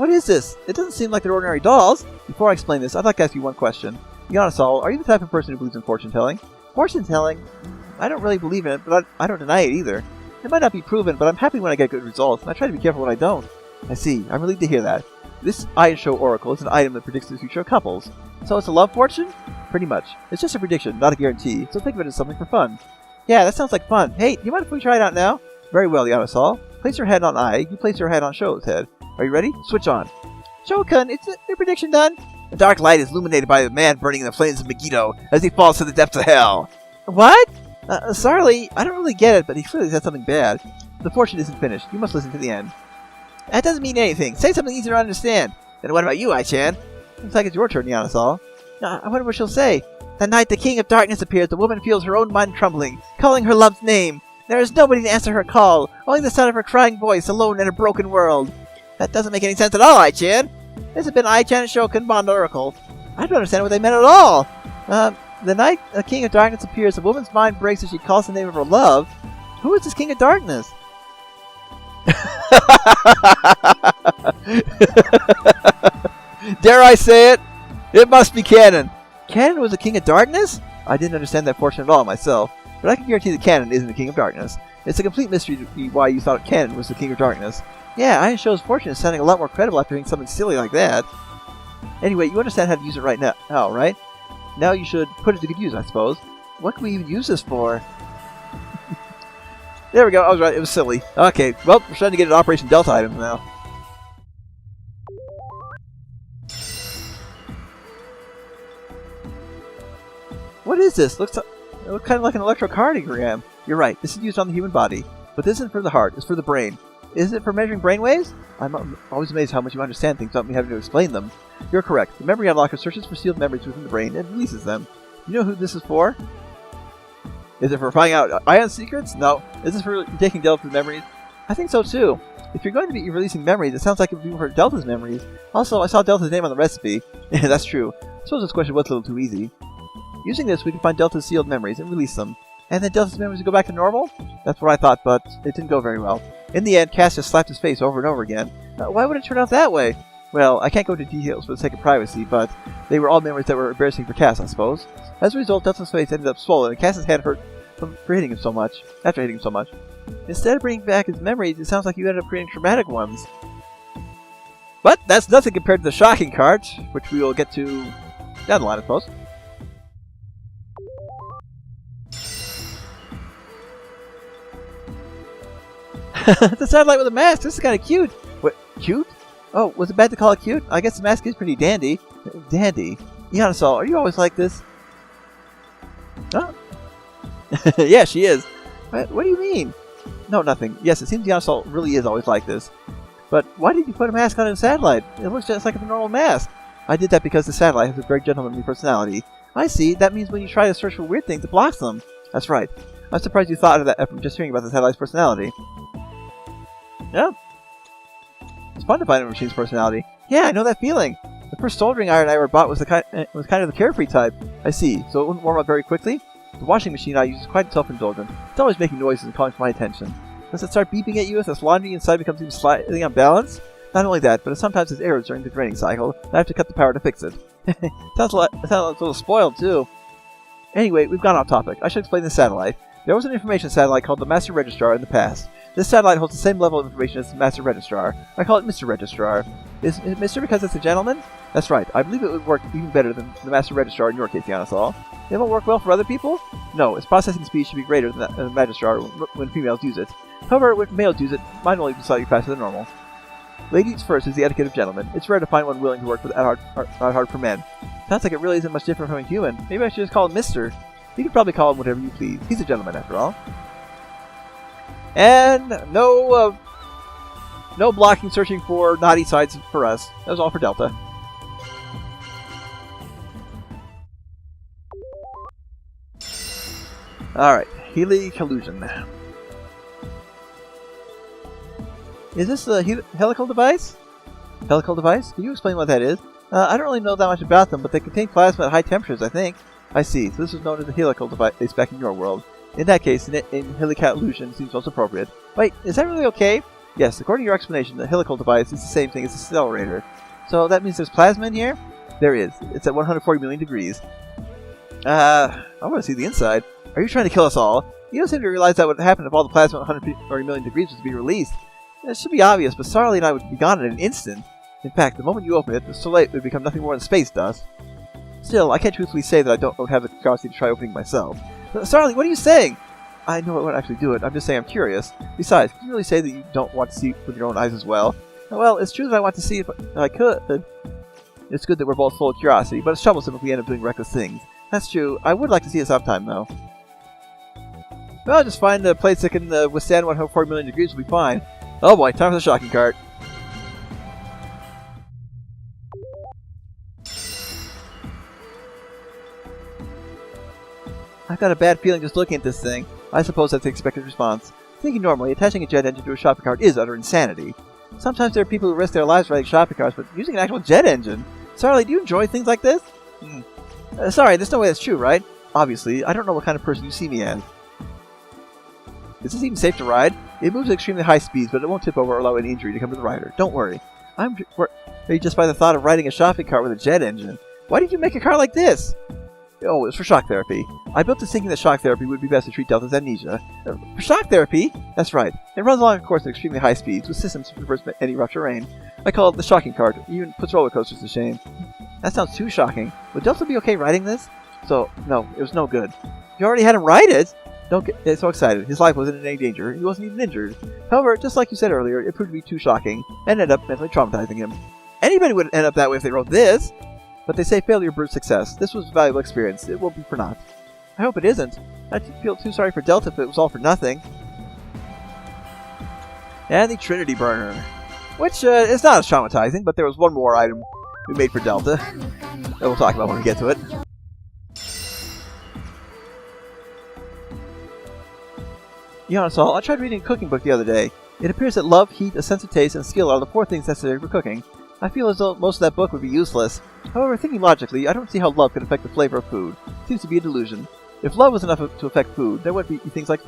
What is this? It doesn't seem like they're ordinary dolls. Before I explain this, I'd like to ask you one question. Be honest, Saul, are you the type of person who believes in fortune-telling? Fortune-telling? I don't really believe in it, but I don't deny it either. It might not be proven, but I'm happy when I get good results, and I try to be careful when I don't. I see. I'm relieved to hear that. This Eye Show Oracle is an item that predicts the future of couples. So it's a love fortune? Pretty much. It's just a prediction, not a guarantee, so think of it as something for fun. Yeah, that sounds like fun. Hey, do you mind if we try it out now? Very well, Saul. Place your head on Eye, you place your head on Show's head. Are you ready? Switch on. Shokun, it's your prediction done? The dark light is illuminated by a man burning in the flames of Megiddo as he falls to the depths of hell. What? Sarly, I don't really get it, but he clearly said something bad. The fortune isn't finished. You must listen to the end. That doesn't mean anything. Say something easier to understand. Then what about you, Ai-chan? Looks like it's your turn, Saul. I wonder what she'll say. The night the King of Darkness appears, the woman feels her own mind trembling, calling her love's name. There is nobody to answer her call, only the sound of her crying voice, alone in a broken world. That doesn't make any sense at all, Ai-chan. This has been Ai-chan and Shokun Bond Oracle. I don't understand what they meant at all. The night the King of Darkness appears, the woman's mind breaks as she calls the name of her love. Who is this King of Darkness? Dare I say it? It must be Canon. Canon was the King of Darkness? I didn't understand that portion at all myself, but I can guarantee that Canon isn't the King of Darkness. It's a complete mystery to me why you thought Canon was the King of Darkness. Yeah, Iron Show's fortune is sounding a lot more credible after hearing something silly like that. Anyway, you understand how to use it right now, right? Now you should put it to good use, I suppose. What can we even use this for? There we go, I was right, it was silly. Okay, well, we're starting to get an Operation Delta items now. What is this? It looks kind of like an electrocardiogram. You're right, this is used on the human body. But this isn't for the heart, it's for the brain. Is it for measuring brainwaves? I'm always amazed how much you understand things without me having to explain them. You're correct. The memory unlocker searches for sealed memories within the brain and releases them. You know who this is for? Is it for finding out ion secrets? No. Is this for taking Delta's memories? I think so too. If you're going to be releasing memories, it sounds like it would be for Delta's memories. Also, I saw Delta's name on the recipe. Yeah, that's true. I suppose this question was a little too easy. Using this, we can find Delta's sealed memories and release them. And then Delta's memories would go back to normal? That's what I thought, but it didn't go very well. In the end, Cass just slapped his face over and over again. Why would it turn out that way? Well, I can't go into details for the sake of privacy, but they were all memories that were embarrassing for Cass, I suppose. As a result, Delta's face ended up swollen, and Cass's head hurt for hitting him so much. After hitting him so much. Instead of bringing back his memories, it sounds like you ended up creating traumatic ones. But that's nothing compared to the shocking card, which we will get to down the line, I suppose. The satellite with a mask. This is kind of cute. What? Cute? Oh, was it bad to call it cute? I guess the mask is pretty dandy. Dandy. Saul, are you always like this? Huh? Yeah, she is. What do you mean? No, nothing. Yes, it seems Saul really is always like this. But why did you put a mask on a satellite? It looks just like a normal mask. I did that because the satellite has a very gentlemanly personality. I see. That means when you try to search for weird things, it blocks them. That's right. I'm surprised you thought of that from just hearing about the satellite's personality. Yeah. It's fun to find a machine's personality. Yeah, I know that feeling. The first soldering iron I ever bought was kind of the carefree type. I see. So it wouldn't warm up very quickly? The washing machine I use is quite self-indulgent. It's always making noises and calling for my attention. Does it start beeping at you as the laundry inside becomes even slightly unbalanced? Not only that, but it sometimes has errors during the draining cycle, and I have to cut the power to fix it. Sounds like a little spoiled, too. Anyway, we've gone off topic. I should explain the satellite. There was an information satellite called the Master Registrar in the past. This satellite holds the same level of information as the Master Registrar. I call it Mr. Registrar. Is it Mr. because it's a gentleman? That's right. I believe it would work even better than the Master Registrar in your case, Saul. It won't work well for other people? No, its processing speed should be greater than the Registrar when females use it. However, when males use it, mine will only be slightly faster than normal. Ladies first is the etiquette of gentlemen. It's rare to find one willing to work with that hard for men. Sounds like it really isn't much different from a human. Maybe I should just call him Mr. You can probably call him whatever you please. He's a gentleman, after all. And no blocking, searching for naughty sides for us. That was all for Delta. Alright, Healy Collusion. Is this a helical device? Helical device? Can you explain what that is? I don't really know that much about them, but they contain plasma at high temperatures, I think. I see. So this is known as a helical device back in your world. In that case, in helical illusion seems most appropriate. Wait, is that really okay? Yes, according to your explanation, the helical device is the same thing as the accelerator. So that means there's plasma in here? There is. It's at 140 million degrees. I want to see the inside. Are you trying to kill us all? You don't seem to realize that would happen if all the plasma at 140 million degrees was to be released. It should be obvious, but Sarly and I would be gone in an instant. In fact, the moment you open it, the Soleil would become nothing more than space dust. Still, I can't truthfully say that I don't have the curiosity to try opening myself. Sarly, what are you saying? I know I won't actually do it. I'm just saying I'm curious. Besides, can you really say that you don't want to see with your own eyes as well? Well, it's true that I want to see if I could. It's good that we're both full of curiosity, but it's troublesome if we end up doing reckless things. That's true. I would like to see it sometime, though. Well, I'll just find the plates that can withstand 140 million degrees will be fine. Oh boy, time for the shocking cart. I've got a bad feeling just looking at this thing. I suppose that's the expected response. Thinking normally, attaching a jet engine to a shopping cart is utter insanity. Sometimes there are people who risk their lives riding shopping carts, but using an actual jet engine? Sarly, do you enjoy things like this? Sorry, there's no way that's true, right? Obviously, I don't know what kind of person you see me as. Is this even safe to ride? It moves at extremely high speeds, but it won't tip over or allow any injury to come to the rider. Don't worry. I'm worried just by the thought of riding a shopping cart with a jet engine. Why did you make a car like this? Oh, it's for shock therapy. I built this thinking that shock therapy would be best to treat Delta's amnesia. For shock therapy? That's right. It runs along a course at extremely high speeds with systems to reverse any rough terrain. I call it the shocking cart. It even puts roller coasters to shame. That sounds too shocking. Would Delta be okay riding this? So, no, it was no good. You already had him ride it? Don't get so excited. His life wasn't in any danger. He wasn't even injured. However, just like you said earlier, it proved to be too shocking and ended up mentally traumatizing him. Anybody would end up that way if they wrote this. But they say failure breeds success. This was a valuable experience. It won't be for naught. I hope it isn't. I'd feel too sorry for Delta if it was all for nothing. And the Trinity Burner. Which is not as traumatizing, but there was one more item we made for Delta that we'll talk about when we get to it. Gunarm, I tried reading a cooking book the other day. It appears that love, heat, a sense of taste, and skill are the 4 things necessary for cooking. I feel as though most of that book would be useless. However, thinking logically, I don't see how love could affect the flavor of food. It seems to be a delusion. If love was enough to affect food, there wouldn't be things like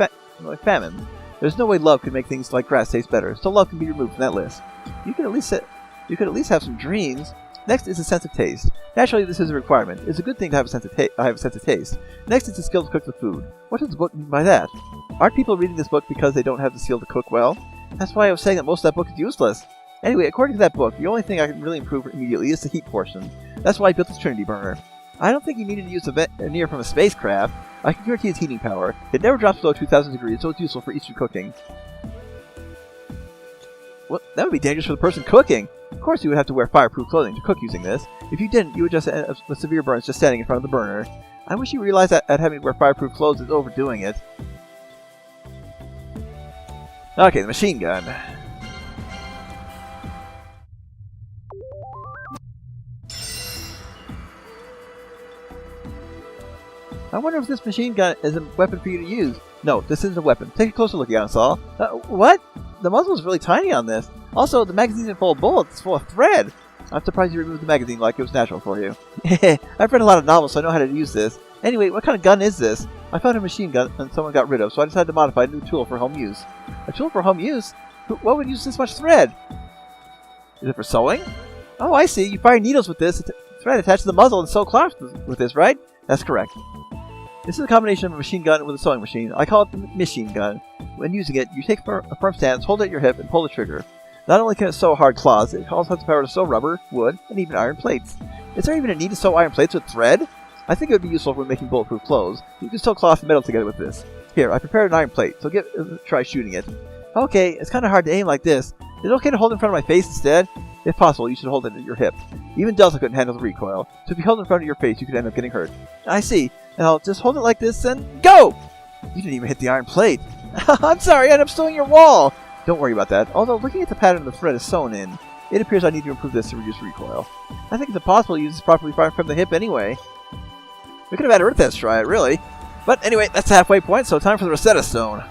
famine. There's no way love could make things like grass taste better, so love can be removed from that list. You could at least have some dreams. Next is a sense of taste. Naturally, this is a requirement. It's a good thing to have a sense of taste. Next is the skill to cook the food. What does the book mean by that? Aren't people reading this book because they don't have the skill to cook well? That's why I was saying that most of that book is useless. Anyway, according to that book, the only thing I can really improve immediately is the heat portion. That's why I built this Trinity Burner. I don't think you needed to use a veneer from a spacecraft. I can guarantee its heating power. It never drops below 2,000 degrees, so it's useful for Eastern cooking. Well, that would be dangerous for the person cooking. Of course, you would have to wear fireproof clothing to cook using this. If you didn't, you would just end up with severe burns just standing in front of the burner. I wish you realized that having to wear fireproof clothes is overdoing it. Okay, the machine gun. I wonder if this machine gun is a weapon for you to use. No, this isn't a weapon. Take a closer look, Gunarm. What? The muzzle is really tiny on this. Also, the magazine isn't full of bullets. It's full of thread. I'm surprised you removed the magazine like it was natural for you. I've read a lot of novels, so I know how to use this. Anyway, what kind of gun is this? I found a machine gun and someone got rid of, so I decided to modify a new tool for home use. A tool for home use? What would use this much thread? Is it for sewing? Oh, I see. You fire needles with this. Thread attached to the muzzle and sew cloth with this, right? That's correct. This is a combination of a machine gun with a sewing machine. I call it the Michine gun. When using it, you take a firm stance, hold it at your hip, and pull the trigger. Not only can it sew hard cloths, it also has the power to sew rubber, wood, and even iron plates. Is there even a need to sew iron plates with thread? I think it would be useful when making bulletproof clothes. You can sew cloth and metal together with this. Here, I prepared an iron plate, so try shooting it. Okay, it's kind of hard to aim like this. Is it okay to hold it in front of my face instead? If possible, you should hold it at your hip. Even Delta couldn't handle the recoil, so if you held it in front of your face, you could end up getting hurt. I see. Now, just hold it like this and go! You didn't even hit the iron plate. I'm sorry, I ended up sewing your wall! Don't worry about that. Although, looking at the pattern the thread is sewn in, it appears I need to improve this to reduce recoil. I think it's impossible to use this properly from the hip anyway. We could have had Earth test try it, really. But anyway, that's the halfway point, so time for the Rosetta Stone.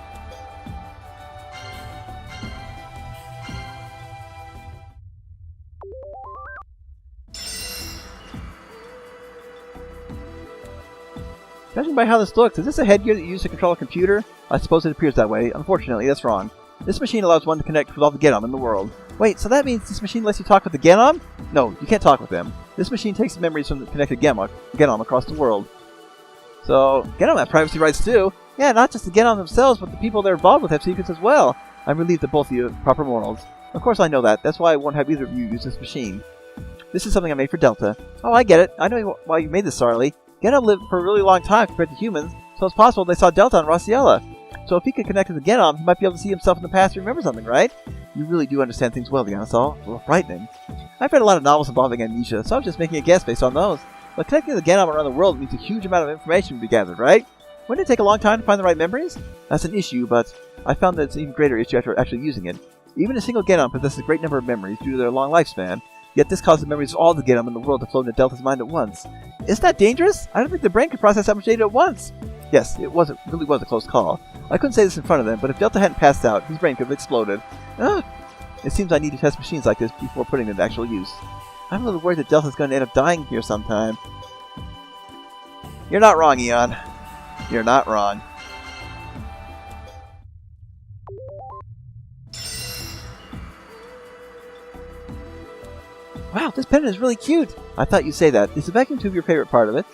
Judging by how this looks, is this a headgear that you use to control a computer? I suppose it appears that way. Unfortunately, that's wrong. This machine allows one to connect with all the Gunarm in the world. Wait, so that means this machine lets you talk with the Gunarm? No, you can't talk with them. This machine takes memories from the connected Gunarm across the world. So, Gunarm have privacy rights too. Yeah, not just the Gunarm themselves, but the people they're involved with have secrets as well. I'm relieved that both of you are proper mortals. Of course I know that. That's why I won't have either of you use this machine. This is something I made for Delta. Oh, I get it. I know why you made this, Sarly. Gunarm lived for a really long time compared to humans, so it's possible they saw Delta on Rossiella. So if he could connect with the Gunarm, he might be able to see himself in the past and remember something, right? You really do understand things well, Dyne. It's all a little frightening. I've read a lot of novels involving amnesia, so I'm just making a guess based on those. But connecting the Gunarm around the world means a huge amount of information to be gathered, right? Wouldn't it take a long time to find the right memories? That's an issue, but I found that it's an even greater issue after actually using it. Even a single Gunarm possesses a great number of memories due to their long lifespan, yet this causes the memories of all the Gunarm in the world to flow into Delta's mind at once. Isn't that dangerous? I don't think the brain could process that much data at once. Yes, it really was a close call. I couldn't say this in front of them, but if Delta hadn't passed out, his brain could have exploded. It seems I need to test machines like this before putting them into actual use. I'm a little worried that Delta's going to end up dying here sometime. You're not wrong, Eon. You're not wrong. Wow, this pendant is really cute. I thought you'd say that. Is the vacuum tube your favorite part of it?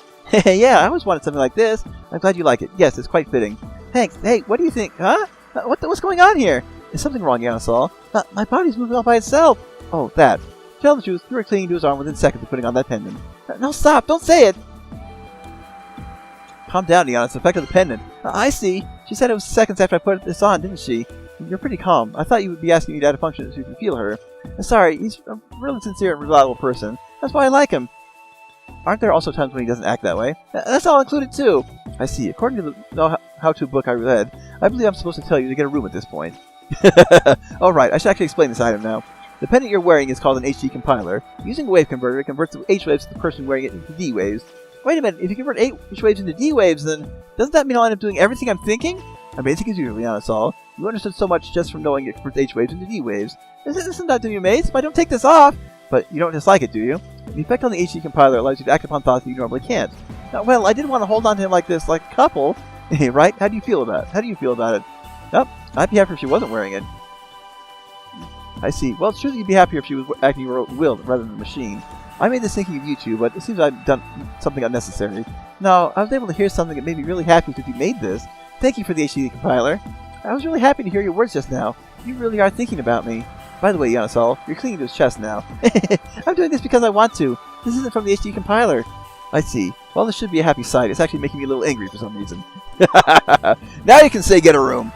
Yeah, I always wanted something like this. I'm glad you like it. Yes, it's quite fitting. Thanks. Hey, what do you think? Huh? What's going on here? Is something wrong, Yanasol? My body's moving all by itself. Oh, that. To tell the truth, you were clinging to his arm within seconds of putting on that pendant. No, stop! Don't say it! Calm down, Eon. It's the effect of the pendant. I see. She said it was seconds after I put this on, didn't she? You're pretty calm. I thought you would be asking me to add a function so you can feel her. Sorry, he's a really sincere and reliable person. That's why I like him. Aren't there also times when he doesn't act that way? That's all included too. I see. According to the how-to book I read, I believe I'm supposed to tell you to get a room at this point. Alright, I should actually explain this item now. The pendant you're wearing is called an HD compiler. Using a wave converter, it converts the H waves to the person wearing it into D waves. Wait a minute, if you convert H waves into D waves, then doesn't that mean I'll end up doing everything I'm thinking? Amazing as usual, Yanasol. You understood so much just from knowing it converts H waves into D waves. Isn't that to be amazed? If I don't take this off! But you don't dislike it, do you? The effect on the HD compiler allows you to act upon thoughts that you normally can't. Now, well, I didn't want to hold on to him like this, like a couple. Right? How do you feel about it? Oh, I'd be happier if she wasn't wearing it. I see. Well, it's true that you'd be happier if she was acting your own will rather than a machine. I made this thinking of you two, but it seems I've done something unnecessary. No, I was able to hear something that made me really happy since you made this. Thank you for the HD compiler. I was really happy to hear your words just now. You really are thinking about me. By the way, Yanasol, you're clinging to his chest now. I'm doing this because I want to. This isn't from the HD compiler. I see. Well, this should be a happy sight. It's actually making me a little angry for some reason. Now you can say get a room.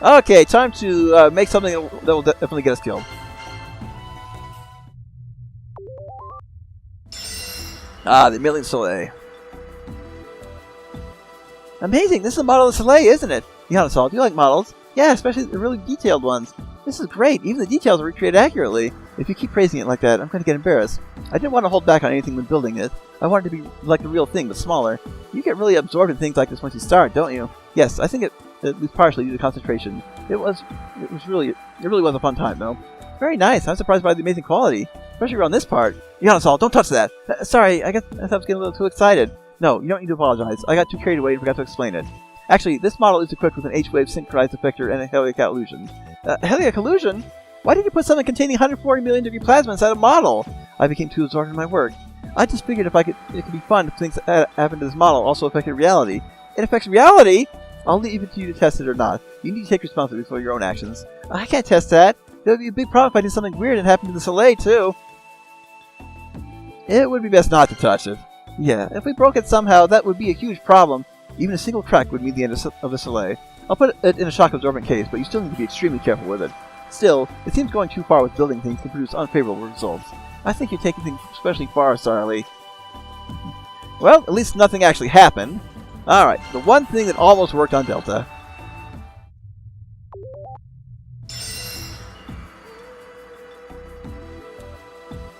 Okay, time to make something that will definitely get us killed. Ah, the million Soleil. Amazing! This is a model of Soleil, isn't it? Yanasol, do you like models? Yeah, especially the really detailed ones. This is great. Even the details are recreated accurately. If you keep praising it like that, I'm going to get embarrassed. I didn't want to hold back on anything when building it. I wanted it to be like the real thing, but smaller. You get really absorbed in things like this once you start, don't you? Yes, I think it at least partially due to concentration. It really was a fun time, though. Very nice. I'm surprised by the amazing quality, especially around this part. Yanasol, don't touch that. Sorry, I guess I was getting a little too excited. No, you don't need to apologize. I got too carried away and forgot to explain it. Actually, this model is equipped with an H-wave synchronized effector and a heliac illusion. Heliac illusion? Why did you put something containing 140 million degree plasma inside a model? I became too absorbed in my work. I just figured it could be fun if things that happened to this model also affected reality. It affects reality? I'll leave it to you to test it or not. You need to take responsibility for your own actions. I can't test that. It would be a big problem if I did something weird and happened to the Soleil, too. It would be best not to touch it. Yeah, if we broke it somehow, that would be a huge problem. Even a single crack would mean the end of the Soleil. I'll put it in a shock-absorbent case, but you still need to be extremely careful with it. Still, it seems going too far with building things can produce unfavorable results. I think you're taking things especially far, Sarly. Well, at least nothing actually happened. Alright, the one thing that almost worked on Delta.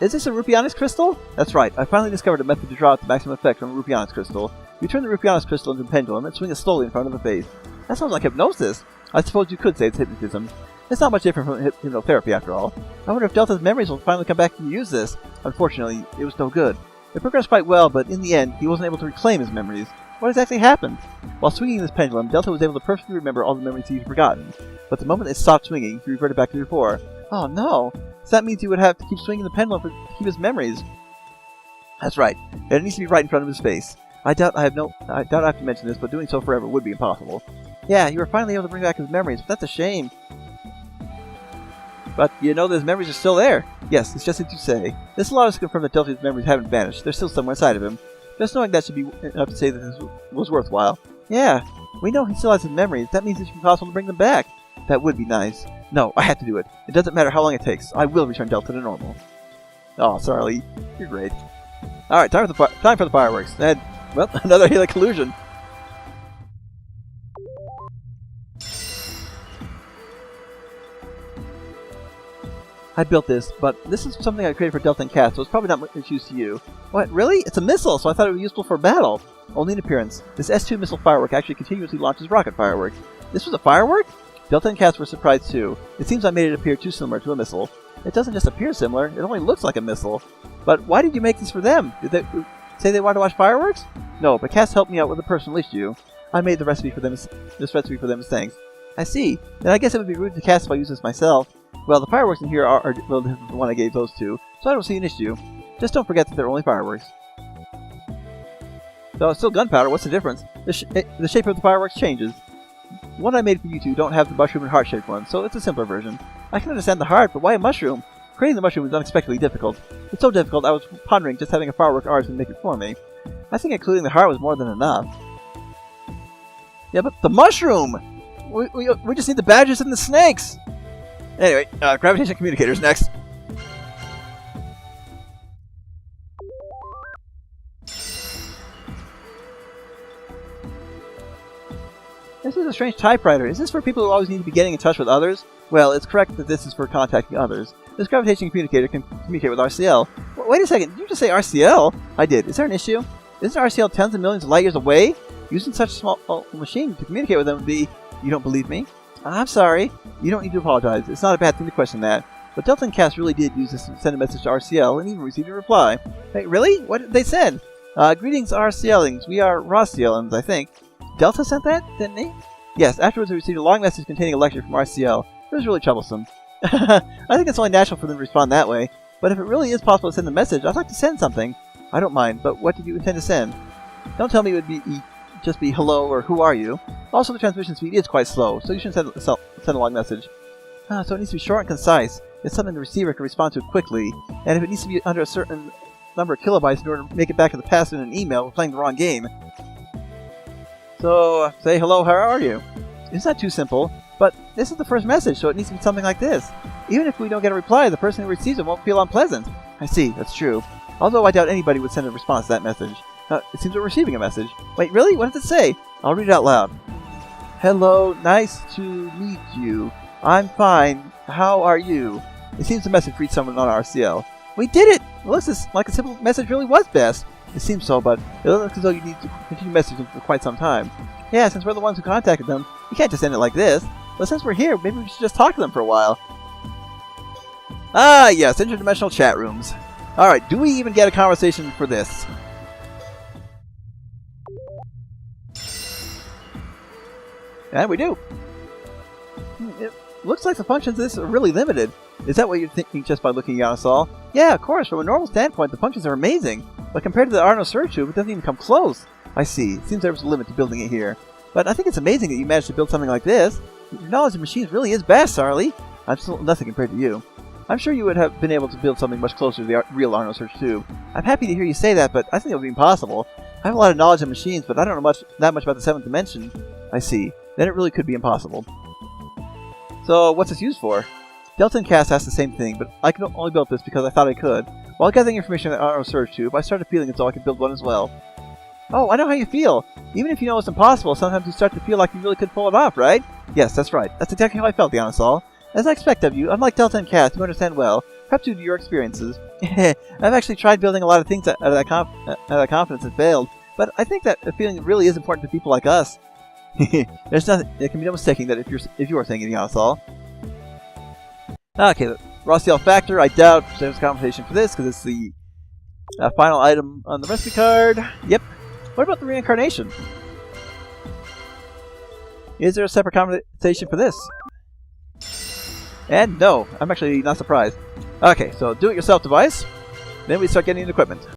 Is this a Rupianis crystal? That's right, I finally discovered a method to draw out the maximum effect from a Rupianis crystal. You turn the Rupianis crystal into a pendulum and swing it slowly in front of the face. That sounds like hypnosis. I suppose you could say it's hypnotism. It's not much different from hypnotherapy after all. I wonder if Delta's memories will finally come back to use this. Unfortunately, it was no good. It progressed quite well, but in the end, he wasn't able to reclaim his memories. What exactly happened? While swinging this pendulum, Delta was able to perfectly remember all the memories he'd forgotten. But the moment it stopped swinging, he reverted back to before. Oh no! So that means he would have to keep swinging the pendulum to keep his memories. That's right. And it needs to be right in front of his face. I doubt I have to mention this, but doing so forever would be impossible. Yeah, you were finally able to bring back his memories, but that's a shame. But you know those memories are still there. Yes, it's just as you say. This allows us to confirm that Delta's memories haven't vanished. They're still somewhere inside of him. Just knowing that should be enough to say that this was worthwhile. Yeah, we know he still has his memories. That means it should be possible to bring them back. That would be nice. No, I have to do it. It doesn't matter how long it takes. I will return Delta to normal. Oh, Sarly, you're great. Alright, time for the fireworks. And, well, another Helic collusion. I built this, but this is something I created for Delta and Cass, so it's probably not much use to you. What, really? It's a missile, so I thought it would be useful for battle. Only in appearance. This S2 missile firework actually continuously launches rocket fireworks. This was a firework? Delta and Cass were surprised too. It seems I made it appear too similar to a missile. It doesn't just appear similar, it only looks like a missile. But why did you make this for them? Did they say they wanted to watch fireworks? No, but Cass helped me out with a personal issue. I made this recipe for them as thanks. I see. Then I guess it would be rude to Cass if I use this myself. Well, the fireworks in here are the one I gave those to, so I don't see an issue. Just don't forget that they're only fireworks. Though it's still gunpowder, what's the difference? The shape of the fireworks changes. The one I made for you two don't have the mushroom and heart-shaped one, so it's a simpler version. I can understand the heart, but why a mushroom? Creating the mushroom is unexpectedly difficult. It's so difficult I was pondering just having a firework artist make it for me. I think including the heart was more than enough. Yeah, but the mushroom! We just need the badgers and the snakes! Anyway, gravitation communicators next. This is a strange typewriter. Is this for people who always need to be getting in touch with others? Well, it's correct that this is for contacting others. This gravitation communicator can communicate with RCL. Wait a second, did you just say RCL? I did. Is there an issue? Isn't RCL tens of millions of light years away? Using such a small machine to communicate with them would be... You don't believe me? I'm sorry. You don't need to apologize. It's not a bad thing to question that. But Delta and Cass really did use this to send a message to RCL and even received a reply. Hey, really? What did they said? Greetings RCLings. We are ROSCLings, I think. Delta sent that, didn't he? Yes, afterwards we received a long message containing a lecture from RCL. It was really troublesome. I think it's only natural for them to respond that way. But if it really is possible to send a message, I'd like to send something. I don't mind, but what did you intend to send? Don't tell me it would just be hello or who are you. Also, the transmission speed is quite slow, so you shouldn't send a long message. So it needs to be short and concise. It's something the receiver can respond to quickly, and if it needs to be under a certain number of kilobytes in order to make it back to the past in an email, we're playing the wrong game. So, say hello, how are you? It's not too simple, but this is the first message, so it needs to be something like this. Even if we don't get a reply, the person who receives it won't feel unpleasant. I see, that's true. Although I doubt anybody would send a response to that message. It seems we're receiving a message. Wait, really? What does it say? I'll read it out loud. Hello, nice to meet you. I'm fine. How are you? It seems the message reached someone on RCL. We did it! It looks like a simple message really was best. It seems so, but it looks as though you need to continue messaging for quite some time. Yeah, since we're the ones who contacted them, we can't just end it like this. But since we're here, maybe we should just talk to them for a while. Ah, yes, interdimensional chat rooms. Alright, do we even get a conversation for this? And we do. It looks like the functions of this are really limited. Is that what you're thinking just by looking at us all? Yeah, of course, from a normal standpoint, the functions are amazing. But compared to the nosurge tube, it doesn't even come close. I see. It seems there was a limit to building it here. But I think it's amazing that you managed to build something like this. Your knowledge of machines really is vast, Sarly. I'm still nothing compared to you. I'm sure you would have been able to build something much closer to the real nosurge tube. I'm happy to hear you say that, but I think it would be impossible. I have a lot of knowledge of machines, but I don't know that much about the 7th dimension. I see. Then it really could be impossible. So, what's this used for? Delta and Cass asked the same thing, but I could only build this because I thought I could. While gathering information on our nosurge tube, I started feeling as though I could build one as well. Oh, I know how you feel. Even if you know it's impossible, sometimes you start to feel like you really could pull it off, right? Yes, that's right. That's exactly how I felt, Dionysaur. As I expect of you, unlike Delta and Cass, you understand well, perhaps due to your experiences. I've actually tried building a lot of things out of that confidence and failed, but I think that feeling really is important to people like us. There's nothing. There can be no mistaking that if you are saying anything else, all. Okay, the ROSCL factor. I doubt there's a conversation for this because it's the final item on the recipe card. Yep. What about the reincarnation? Is there a separate compensation for this? And no, I'm actually not surprised. Okay, so do-it-yourself device. Then we start getting equipment.